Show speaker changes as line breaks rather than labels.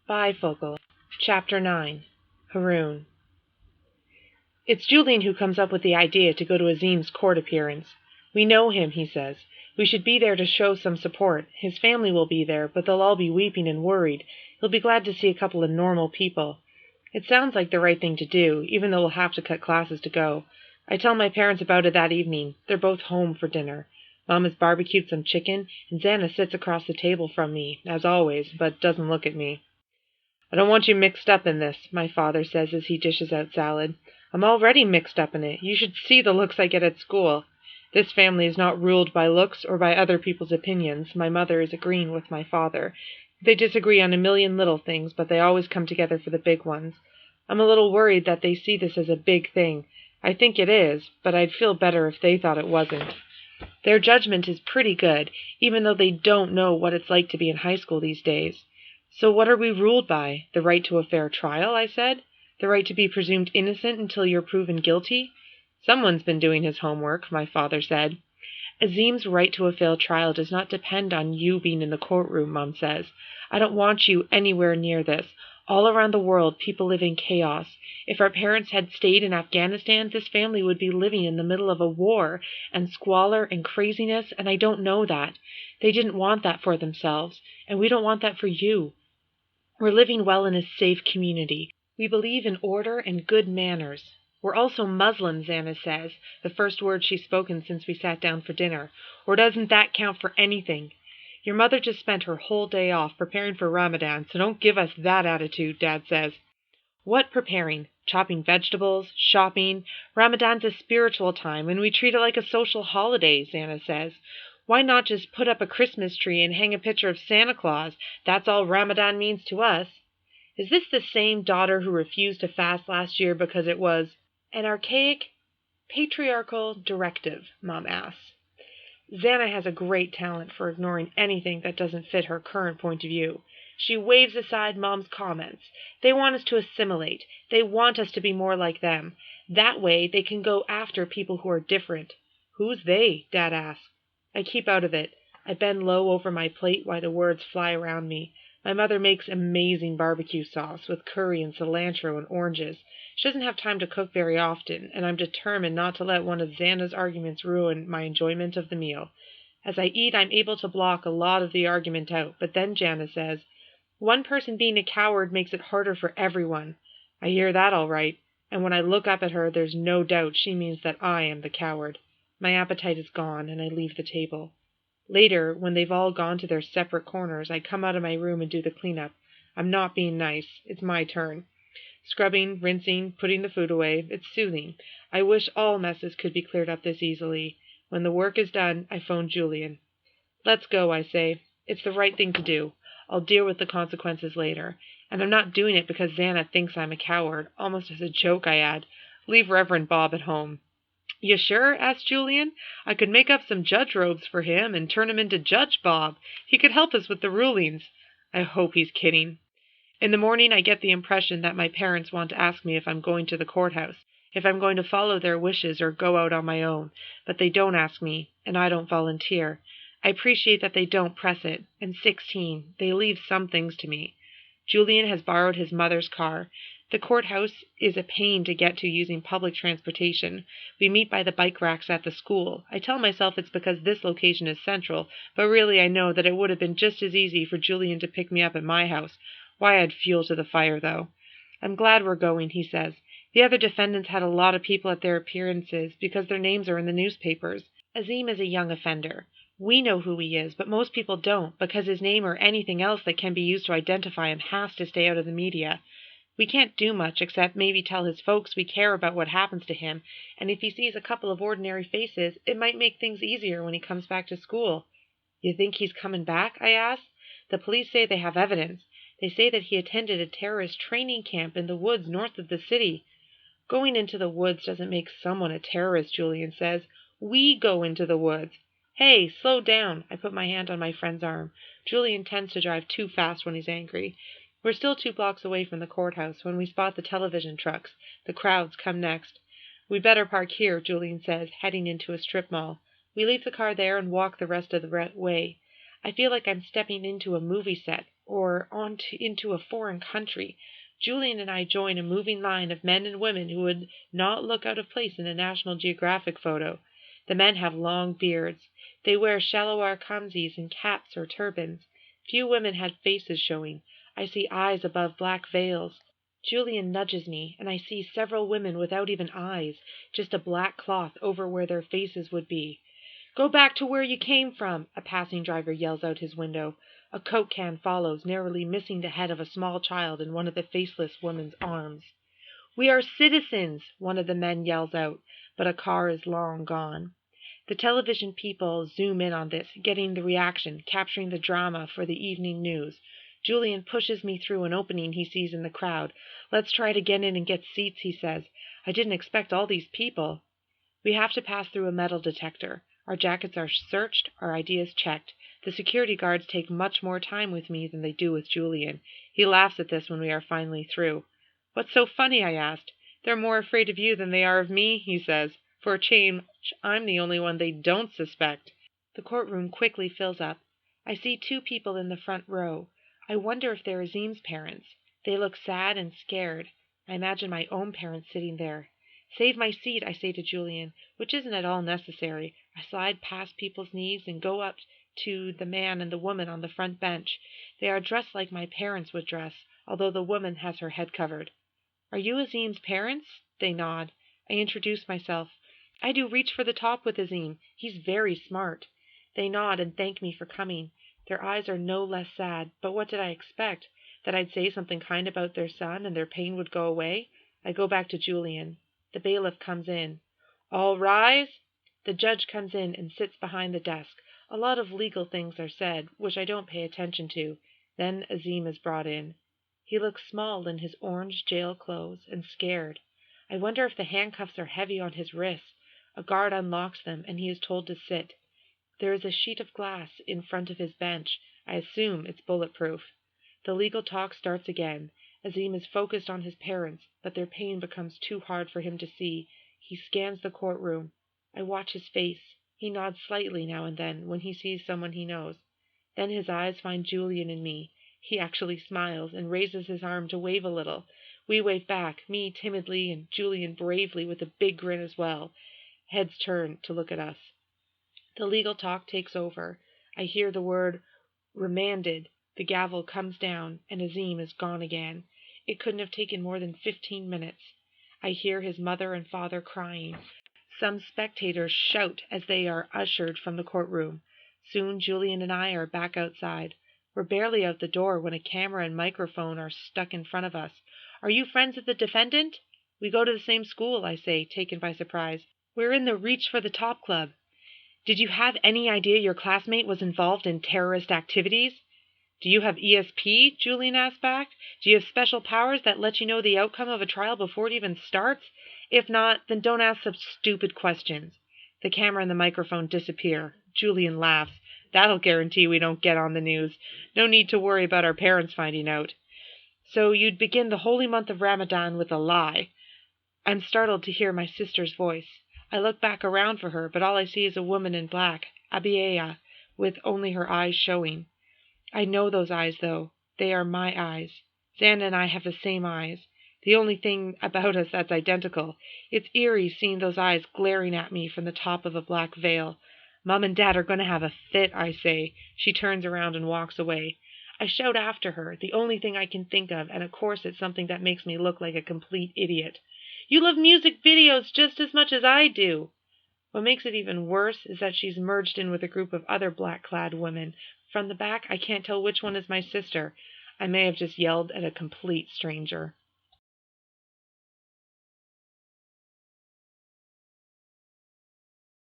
Bifocal Chapter 9 Haroon. It's Julian who comes up with the idea to go to Azim's court appearance. We know him, he says. We should be there to show some support. His family will be there, but they'll all be weeping and worried. He'll be glad to see a couple of normal people. It sounds like the right thing to do, even though we'll have to cut classes to go. I tell my parents about it that evening. They're both home for dinner. Mom has barbecued some chicken, and Xana sits across the table from me, as always, but doesn't look at me. I don't want you mixed up in this, my father says as he dishes out salad. I'm already mixed up in it. You should see the looks I get at school. This family is not ruled by looks or by other people's opinions. My mother is agreeing with my father. They disagree on a million little things, but they always come together for the big ones. I'm a little worried that they see this as a big thing. I think it is, but I'd feel better if they thought it wasn't. Their judgment is pretty good, even though they don't know what it's like to be in high school these days. So what are we ruled by? The right to a fair trial, I said. The right to be presumed innocent until you're proven guilty? Someone's been doing his homework, my father said. Azim's right to a fair trial does not depend on you being in the courtroom, Mom says. I don't want you anywhere near this. All around the world, people live in chaos. If our parents had stayed in Afghanistan, this family would be living in the middle of a war and squalor and craziness, and I don't know that. They didn't want that for themselves, and we don't want that for you. We're living well in a safe community. We believe in order and good manners. We're also Muslim, Xana says, the first word she's spoken since we sat down for dinner. Or doesn't that count for anything? Your mother just spent her whole day off preparing for Ramadan, so don't give us that attitude, Dad says. What preparing? Chopping vegetables? Shopping? Ramadan's a spiritual time, and we treat it like a social holiday, Xana says. Why not just put up a Christmas tree and hang a picture of Santa Claus? That's all Ramadan means to us. Is this the same daughter who refused to fast last year because it was an archaic, patriarchal directive? Mom asks. Xana has a great talent for ignoring anything that doesn't fit her current point of view. She waves aside Mom's comments. They want us to assimilate. They want us to be more like them. That way they can go after people who are different. Who's they? Dad asks. I keep out of it. I bend low over my plate while the words fly around me. My mother makes amazing barbecue sauce with curry and cilantro and oranges. She doesn't have time to cook very often, and I'm determined not to let one of Xana's arguments ruin my enjoyment of the meal. As I eat, I'm able to block a lot of the argument out, but then Jana says, "One person being a coward makes it harder for everyone." I hear that all right, and when I look up at her, there's no doubt she means that I am the coward. My appetite is gone, and I leave the table. Later, when they've all gone to their separate corners, I come out of my room and do the cleanup. I'm not being nice. It's my turn. Scrubbing, rinsing, putting the food away. It's soothing. I wish all messes could be cleared up this easily. When the work is done, I phone Julian. Let's go, I say. It's the right thing to do. I'll deal with the consequences later. And I'm not doing it because Xana thinks I'm a coward. Almost as a joke, I add. Leave Reverend Bob at home. You sure? Asked Julian. I could make up some judge robes for him and turn him into Judge Bob. He could help us with the rulings. I hope he's kidding. In the morning, I get the impression that my parents want to ask me if I'm going to the courthouse, if I'm going to follow their wishes or go out on my own, but they don't ask me, and I don't volunteer. I appreciate that they don't press it. I'm 16. They leave some things to me. Julian has borrowed his mother's car. The courthouse is a pain to get to using public transportation. We meet by the bike racks at the school. I tell myself it's because this location is central, but really I know that it would have been just as easy for Julian to pick me up at my house. Why add fuel to the fire, though? I'm glad we're going, he says. The other defendants had a lot of people at their appearances because their names are in the newspapers. Azim is a young offender. We know who he is, but most people don't, because his name or anything else that can be used to identify him has to stay out of the media. We can't do much except maybe tell his folks we care about what happens to him, and if he sees a couple of ordinary faces, it might make things easier when he comes back to school. You think he's coming back? I ask. The police say they have evidence. They say that he attended a terrorist training camp in the woods north of the city. Going into the woods doesn't make someone a terrorist, Julian says. We go into the woods. Hey, slow down. I put my hand on my friend's arm. Julian tends to drive too fast when he's angry. We're still 2 blocks away from the courthouse when we spot the television trucks. The crowds come next. We'd better park here, Julian says, heading into a strip mall. We leave the car there and walk the rest of the way. I feel like I'm stepping into a movie set. or into a foreign country. Julian and I join a moving line of men and women who would not look out of place in a National Geographic photo. The men have long beards. They wear shalwar kamzis and caps or turbans. Few women had faces showing. I see eyes above black veils. Julian nudges me, and I see several women without even eyes, just a black cloth over where their faces would be. "Go back to where you came from," a passing driver yells out his window. A Coke can follows, narrowly missing the head of a small child in one of the faceless woman's arms. "We are citizens," one of the men yells out, but a car is long gone. The television people zoom in on this, getting the reaction, capturing the drama for the evening news. Julian pushes me through an opening he sees in the crowd. "Let's try to get in and get seats," he says. "I didn't expect all these people." We have to pass through a metal detector. Our jackets are searched, our IDs checked. The security guards take much more time with me than they do with Julian. He laughs at this when we are finally through. "What's so funny?" I asked. "They're more afraid of you than they are of me," he says. "For a change, I'm the only one they don't suspect." The courtroom quickly fills up. I see two people in the front row. I wonder if they're Azim's parents. They look sad and scared. I imagine my own parents sitting there. "Save my seat," I say to Julian, which isn't at all necessary. I slide past people's knees and go up to the man and the woman on the front bench. They are dressed like my parents would dress, although the woman has her head covered. "Are you Azim's parents?" They nod. I introduce myself. "I do Reach for the Top with Azim. He's very smart." They nod and thank me for coming. Their eyes are no less sad, but what did I expect? That I'd say something kind about their son and their pain would go away? I go back to Julian. The bailiff comes in. "All rise." The judge comes in and sits behind the desk. A lot of legal things are said, which I don't pay attention to. Then Azim is brought in. He looks small in his orange jail clothes and scared. I wonder if the handcuffs are heavy on his wrists. A guard unlocks them, and he is told to sit. There is a sheet of glass in front of his bench. I assume it's bulletproof. The legal talk starts again. Azim is focused on his parents, but their pain becomes too hard for him to see. He scans the courtroom. I watch his face. He nods slightly now and then when he sees someone he knows. Then his eyes find Julian and me. He actually smiles and raises his arm to wave a little. We wave back, me timidly and Julian bravely with a big grin as well. Heads turn to look at us. The legal talk takes over. I hear the word remanded. The gavel comes down, and Azim is gone again. It couldn't have taken more than 15 minutes. I hear his mother and father crying. Some spectators shout as they are ushered from the courtroom. Soon Julian and I are back outside. We're barely out the door when a camera and microphone are stuck in front of us. "Are you friends of the defendant?" "We go to the same school," I say, taken by surprise. "We're in the Reach for the Top Club." "Did you have any idea your classmate was involved in terrorist activities?" "Do you have ESP?" Julian asked back. "Do you have special powers that let you know the outcome of a trial before it even starts? If not, then don't ask such stupid questions." The camera and the microphone disappear. Julian laughs. "That'll guarantee we don't get on the news. No need to worry about our parents finding out." "So you'd begin the holy month of Ramadan with a lie." I'm startled to hear my sister's voice. I look back around for her, but all I see is a woman in black, Abiya, with only her eyes showing. I know those eyes, though. They are my eyes. Xana and I have the same eyes. The only thing about us that's identical. It's eerie seeing those eyes glaring at me from the top of a black veil. "Mom and Dad are going to have a fit," I say. She turns around and walks away. I shout after her, the only thing I can think of, and of course it's something that makes me look like a complete idiot. "You love music videos just as much as I do." What makes it even worse is that she's merged in with a group of other black-clad women. From the back, I can't tell which one is my sister. I may have just yelled at a complete stranger.